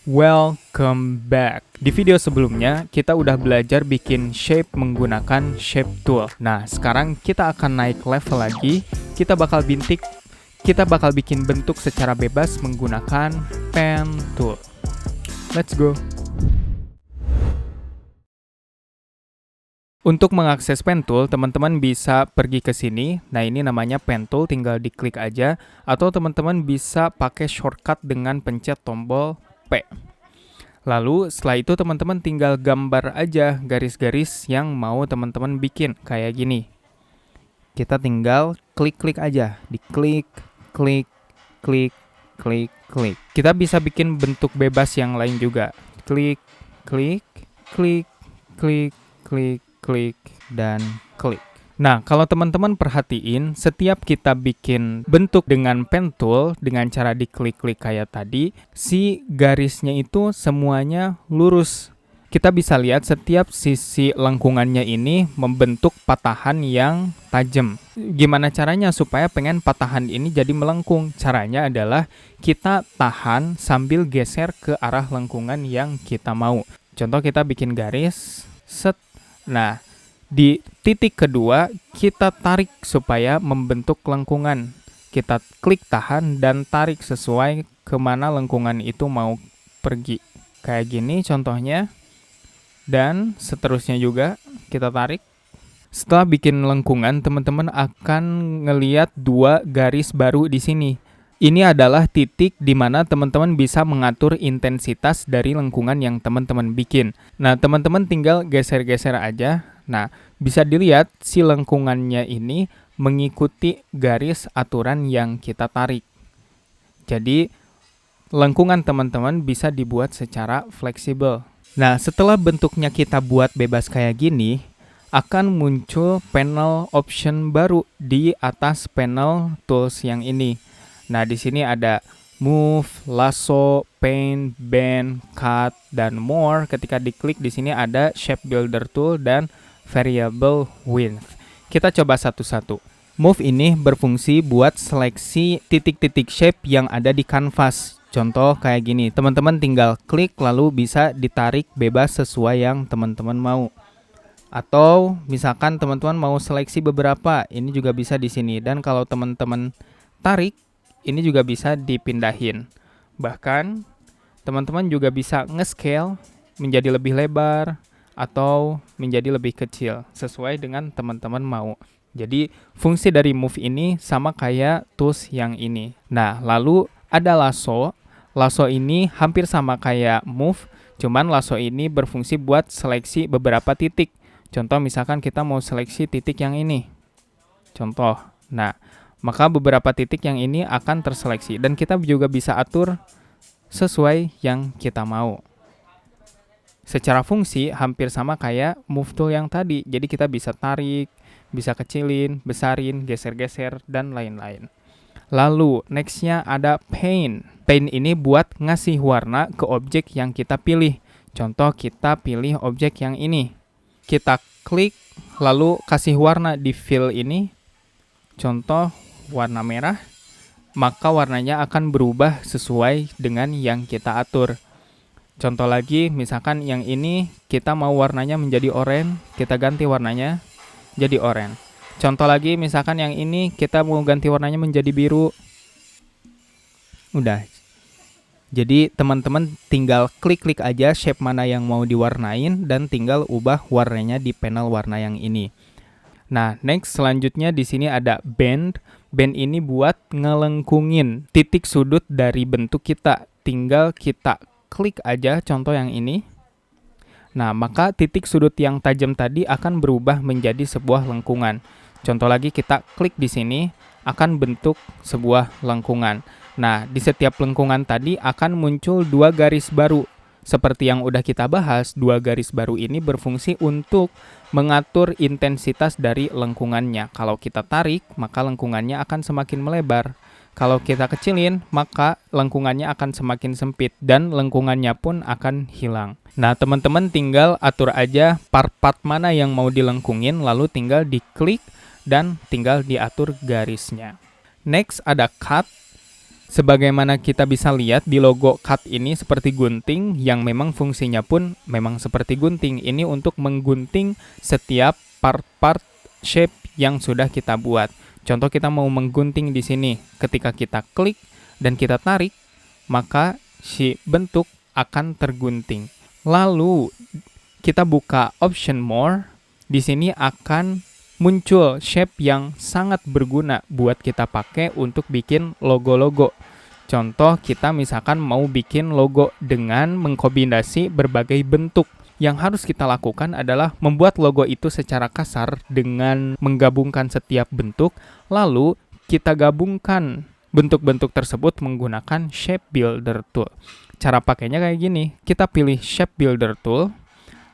Welcome back. Di video sebelumnya, kita udah belajar bikin shape menggunakan shape tool. Nah, sekarang kita akan naik level lagi. Kita bakal bikin bentuk secara bebas menggunakan pen tool. Let's go. Untuk mengakses pen tool, teman-teman bisa pergi ke sini. Nah, ini namanya pen tool, tinggal diklik aja. Atau teman-teman bisa pakai shortcut dengan pencet tombol P. Lalu setelah itu teman-teman tinggal gambar aja garis-garis yang mau teman-teman bikin kayak gini. Kita tinggal klik-klik aja, diklik, klik, klik, klik, klik. Kita bisa bikin bentuk bebas yang lain juga. Klik, klik, klik, klik, klik, klik, dan klik. Nah, kalau teman-teman perhatiin, setiap kita bikin bentuk dengan pen tool, dengan cara diklik-klik kayak tadi, si garisnya itu semuanya lurus. Kita bisa lihat setiap sisi lengkungannya ini membentuk patahan yang tajam. Gimana caranya supaya pengen patahan ini jadi melengkung? Caranya adalah kita tahan sambil geser ke arah lengkungan yang kita mau. Contoh kita bikin garis, set. Nah, di titik kedua, kita tarik supaya membentuk lengkungan. Kita klik tahan dan tarik sesuai kemana lengkungan itu mau pergi. Kayak gini contohnya. Dan seterusnya juga kita tarik. Setelah bikin lengkungan, teman-teman akan ngeliat dua garis baru di sini. Ini adalah titik di mana teman-teman bisa mengatur intensitas dari lengkungan yang teman-teman bikin. Nah, teman-teman tinggal geser-geser aja. Nah, bisa dilihat si lengkungannya ini mengikuti garis aturan yang kita tarik. Jadi, lengkungan teman-teman bisa dibuat secara fleksibel. Nah, setelah bentuknya kita buat bebas kayak gini, akan muncul panel option baru di atas panel tools yang ini. Nah, di sini ada move, lasso, paint, bend, cut, dan more. Ketika diklik di sini ada shape builder tool dan variable width. Kita coba satu-satu. Move ini berfungsi buat seleksi titik-titik shape yang ada di kanvas. Contoh kayak gini, teman-teman tinggal klik lalu bisa ditarik bebas sesuai yang teman-teman mau. Atau misalkan teman-teman mau seleksi beberapa, ini juga bisa di sini. Dan kalau teman-teman tarik, ini juga bisa dipindahin. Bahkan teman-teman juga bisa nge-scale menjadi lebih lebar atau menjadi lebih kecil sesuai dengan teman-teman mau. Jadi fungsi dari move ini sama kayak tools yang ini. Nah, lalu ada lasso. Lasso ini hampir sama kayak move, cuman lasso ini berfungsi buat seleksi beberapa titik. Contoh misalkan kita mau seleksi titik yang ini. Contoh. Nah, maka beberapa titik yang ini akan terseleksi dan kita juga bisa atur sesuai yang kita mau. Secara fungsi hampir sama kayak move tool yang tadi. Jadi kita bisa tarik, bisa kecilin, besarin, geser-geser, dan lain-lain. Lalu nextnya ada paint. Paint ini buat ngasih warna ke objek yang kita pilih. Contoh kita pilih objek yang ini. Kita klik lalu kasih warna di fill ini. Contoh warna merah. Maka warnanya akan berubah sesuai dengan yang kita atur. Contoh lagi, misalkan yang ini kita mau warnanya menjadi oranye, kita ganti warnanya jadi oranye. Contoh lagi, misalkan yang ini kita mau ganti warnanya menjadi biru. Udah. Jadi teman-teman tinggal klik-klik aja shape mana yang mau diwarnain dan tinggal ubah warnanya di panel warna yang ini. Nah, next selanjutnya di sini ada bend. Bend ini buat ngelengkungin titik sudut dari bentuk kita. Tinggal kita klik aja contoh yang ini. Nah, maka titik sudut yang tajam tadi akan berubah menjadi sebuah lengkungan. Contoh lagi kita klik di sini akan bentuk sebuah lengkungan. Nah, di setiap lengkungan tadi akan muncul dua garis baru. Seperti yang udah kita bahas, dua garis baru ini berfungsi untuk mengatur intensitas dari lengkungannya. Kalau kita tarik, maka lengkungannya akan semakin melebar. Kalau kita kecilin, maka lengkungannya akan semakin sempit dan lengkungannya pun akan hilang. Nah, teman-teman tinggal atur aja part-part mana yang mau dilengkungin, lalu tinggal diklik dan tinggal diatur garisnya. Next ada cut. Sebagaimana kita bisa lihat di logo cut ini seperti gunting yang memang fungsinya pun memang seperti gunting. Ini untuk menggunting setiap part-part shape yang sudah kita buat. Contoh kita mau menggunting di sini. Ketika kita klik dan kita tarik, maka si bentuk akan tergunting. Lalu kita buka option more. Di sini akan muncul shape yang sangat berguna buat kita pakai untuk bikin logo-logo. Contoh kita misalkan mau bikin logo dengan mengkombinasi berbagai bentuk. Yang harus kita lakukan adalah membuat logo itu secara kasar dengan menggabungkan setiap bentuk, lalu kita gabungkan bentuk-bentuk tersebut menggunakan Shape Builder Tool. Cara pakainya kayak gini, kita pilih Shape Builder Tool,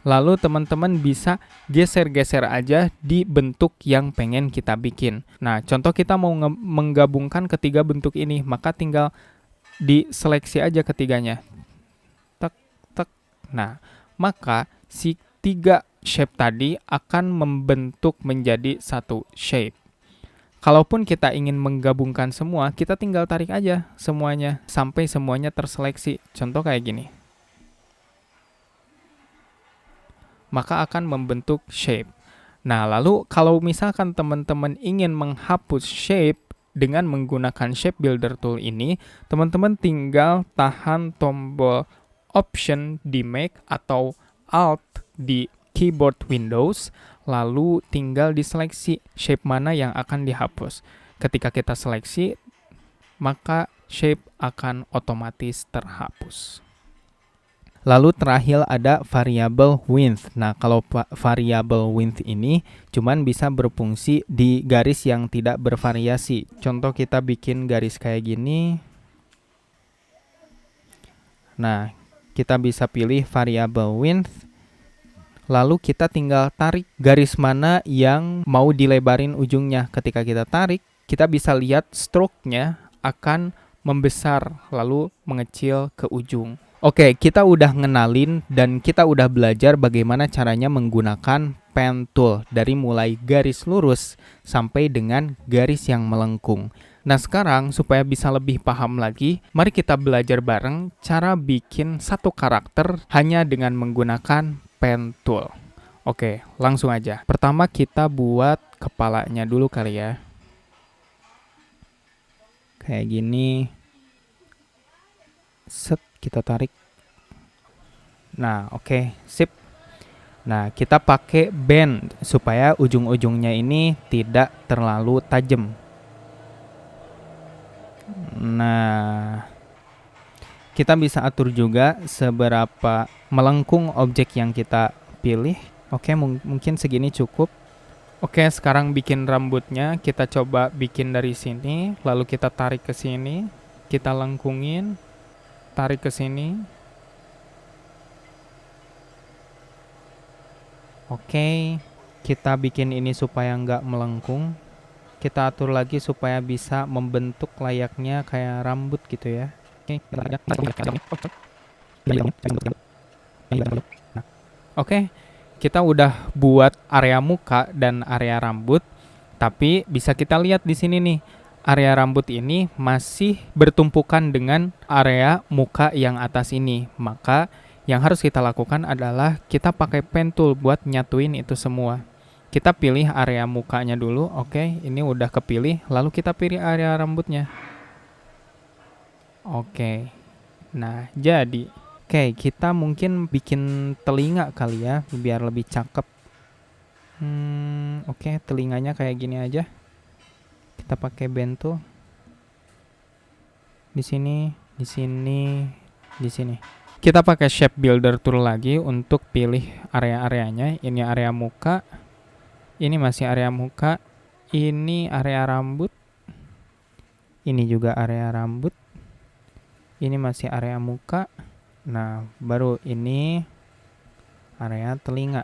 lalu teman-teman bisa geser-geser aja di bentuk yang pengen kita bikin. Nah, contoh kita mau menggabungkan ketiga bentuk ini, maka tinggal diseleksi aja ketiganya. Tek, tek. Nah, maka si 3 shape tadi akan membentuk menjadi satu shape. Kalaupun kita ingin menggabungkan semua, kita tinggal tarik aja semuanya sampai semuanya terseleksi. Contoh kayak gini. Maka akan membentuk shape. Nah, lalu kalau misalkan teman-teman ingin menghapus shape dengan menggunakan Shape Builder Tool ini, teman-teman tinggal tahan tombol Option di Mac atau Alt di keyboard Windows, lalu tinggal diseleksi shape mana yang akan dihapus. Ketika kita seleksi, maka shape akan otomatis terhapus. Lalu terakhir ada variable width. Nah, kalau variable width ini cuman bisa berfungsi di garis yang tidak bervariasi. Contoh kita bikin garis kayak gini. Nah, kita bisa pilih variable width. Lalu kita tinggal tarik garis mana yang mau dilebarin ujungnya. Ketika kita tarik, kita bisa lihat stroke-nya akan membesar lalu mengecil ke ujung. Oke, kita udah ngenalin dan kita udah belajar bagaimana caranya menggunakan pen tool dari mulai garis lurus sampai dengan garis yang melengkung. Nah, sekarang supaya bisa lebih paham lagi, mari kita belajar bareng cara bikin satu karakter hanya dengan menggunakan pen tool. Oke, langsung aja. Pertama kita buat kepalanya dulu kali ya. Kayak gini. Set. Kita tarik. Nah, oke, sip. Nah, kita pakai bend supaya ujung-ujungnya ini tidak terlalu tajam. Nah, kita bisa atur juga seberapa melengkung objek yang kita pilih. Oke, mungkin segini cukup. Oke, sekarang bikin rambutnya. Kita coba bikin dari sini, lalu kita tarik ke sini, kita lengkungin. Tarik ke sini. Oke, kita bikin ini supaya nggak melengkung. Kita atur lagi supaya bisa membentuk layaknya kayak rambut gitu ya. Oke, kita udah buat area muka dan area rambut. Tapi bisa kita lihat di sini nih. Area rambut ini masih bertumpukan dengan area muka yang atas ini. Maka yang harus kita lakukan adalah kita pakai pen tool buat nyatuin itu semua. Kita pilih area mukanya dulu. Oke, ini udah kepilih. Lalu kita pilih area rambutnya. Oke. Nah, jadi. Oke, kita mungkin bikin telinga kali ya, biar lebih cakep. Oke, telinganya kayak gini aja. Kita pakai bend tool. Di sini, di sini, di sini. Kita pakai Shape Builder Tool lagi untuk pilih area-areanya. Ini area muka. Ini masih area muka. Ini area rambut. Ini juga area rambut. Ini masih area muka. Nah, baru ini area telinga.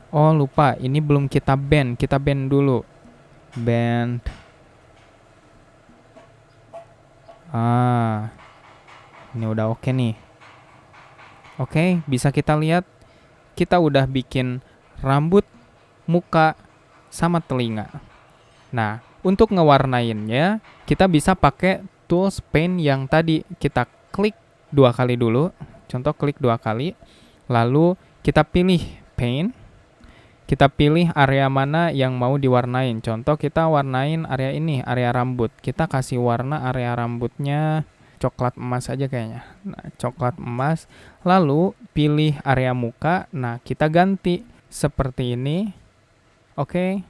Oh, lupa. Ini belum kita bend. Kita bend dulu. Bend. Ini udah oke nih. Oke, bisa kita lihat. Kita udah bikin rambut, muka, sama telinga. Nah, Untuk ngewarnainnya, kita bisa pakai tools pen yang tadi. Kita klik 2 kali dulu. Contoh klik 2 kali. Lalu kita pilih pen. Kita pilih area mana yang mau diwarnain. Contoh kita warnain area ini, area rambut. Kita kasih warna area rambutnya coklat emas aja kayaknya. Nah, coklat emas. Lalu pilih area muka. Nah, kita ganti seperti ini. Oke.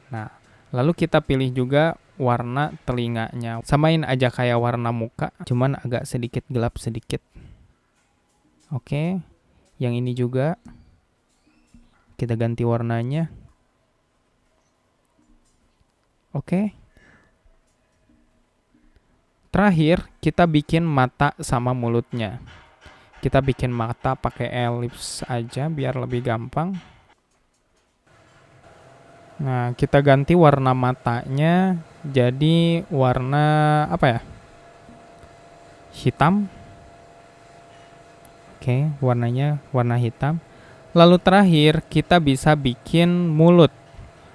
Nah, lalu kita pilih juga warna telinganya. Samain aja kayak warna muka, cuman agak sedikit gelap sedikit. Oke. Yang ini juga kita ganti warnanya. Oke. Terakhir, kita bikin mata sama mulutnya. Kita bikin mata pakai ellipse aja biar lebih gampang. Nah, kita ganti warna matanya jadi warna apa ya? Hitam. Oke, warnanya warna hitam. Lalu terakhir, kita bisa bikin mulut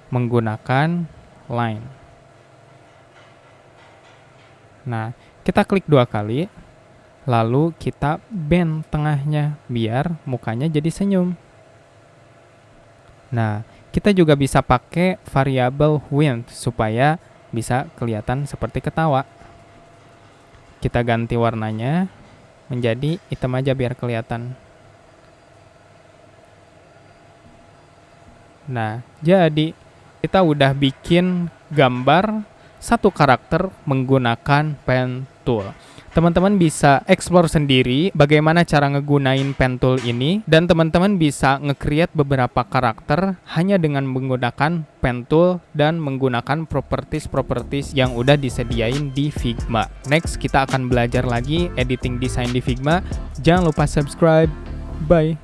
menggunakan line. Nah, kita klik 2 kali. Lalu kita bend tengahnya biar mukanya jadi senyum. Nah, kita juga bisa pakai variabel width supaya bisa kelihatan seperti ketawa. Kita ganti warnanya menjadi hitam aja biar kelihatan. Nah, jadi kita udah bikin gambar satu karakter menggunakan pen tool. Teman-teman bisa explore sendiri bagaimana cara ngegunain pen tool ini, dan teman-teman bisa nge-create beberapa karakter hanya dengan menggunakan pen tool dan menggunakan properties yang udah disediain di Figma. Next, kita akan belajar lagi editing desain di Figma. Jangan lupa subscribe. Bye.